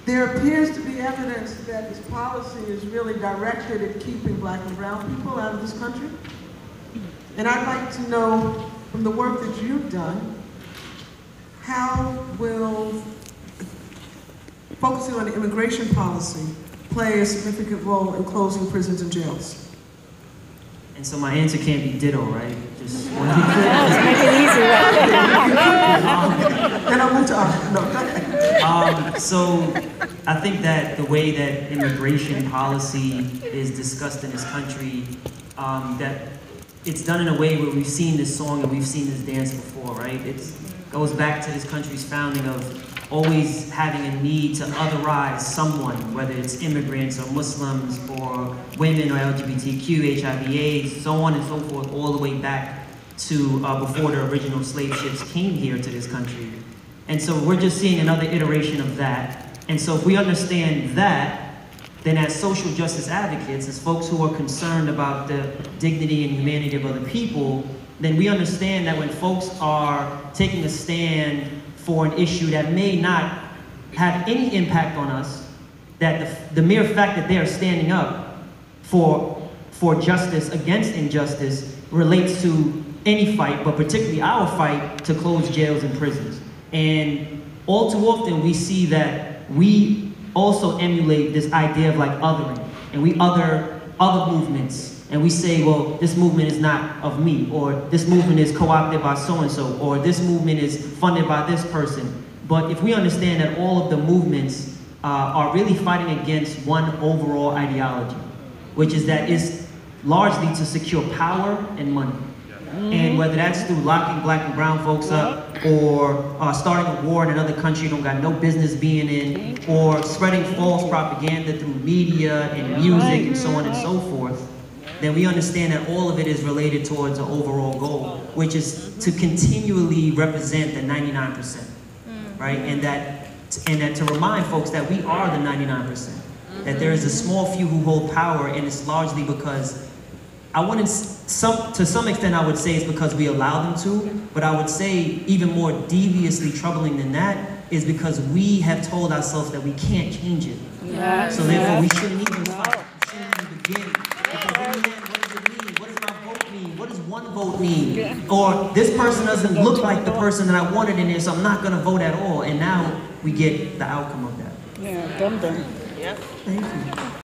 there appears to be evidence that this policy is really directed at keeping black and brown people out of this country. And I'd like to know, from the work that you've done, how will focusing on immigration policy play a significant role in closing prisons and jails? And so my answer can't be ditto, right? Just Let's make it easy, right? Then I'll move to no, go ahead. So I think that the way that immigration policy is discussed in this country, that it's done in a way where we've seen this song and we've seen this dance before, right? It goes back to this country's founding of always having a need to otherize someone, whether it's immigrants or Muslims or women or LGBTQ, HIV/AIDS, so on and so forth, all the way back to before the original slave ships came here to this country. And so we're just seeing another iteration of that. And so if we understand that, then as social justice advocates, as folks who are concerned about the dignity and humanity of other people, then we understand that when folks are taking a stand for an issue that may not have any impact on us, that the mere fact that they are standing up for justice against injustice relates to any fight, but particularly our fight to close jails and prisons. And all too often we see that we also emulate this idea of like othering, and we other movements, and we say, well, this movement is not of me, or this movement is co-opted by so-and-so, or this movement is funded by this person. But if we understand that all of the movements are really fighting against one overall ideology, which is that it's largely to secure power and money. And whether that's through locking black and brown folks up, or starting a war in another country you don't got no business being in, or spreading false propaganda through media and music and so on and so forth, then we understand that all of it is related towards an overall goal, which is to continually represent the 99%, right? And that to remind folks that we are the 99%, that there is a small few who hold power, and it's largely because to some extent I would say it's because we allow them to, but I would say even more deviously troubling than that is because we have told ourselves that we can't change it. Yes. So therefore we shouldn't even fight, we shouldn't even begin. Because in the end, what does it mean? What does my vote mean? What does one vote mean? Or this person doesn't look like the person that I wanted in there, so I'm not gonna vote at all. And now we get the outcome of that. Yeah, dum-dum. Thank you.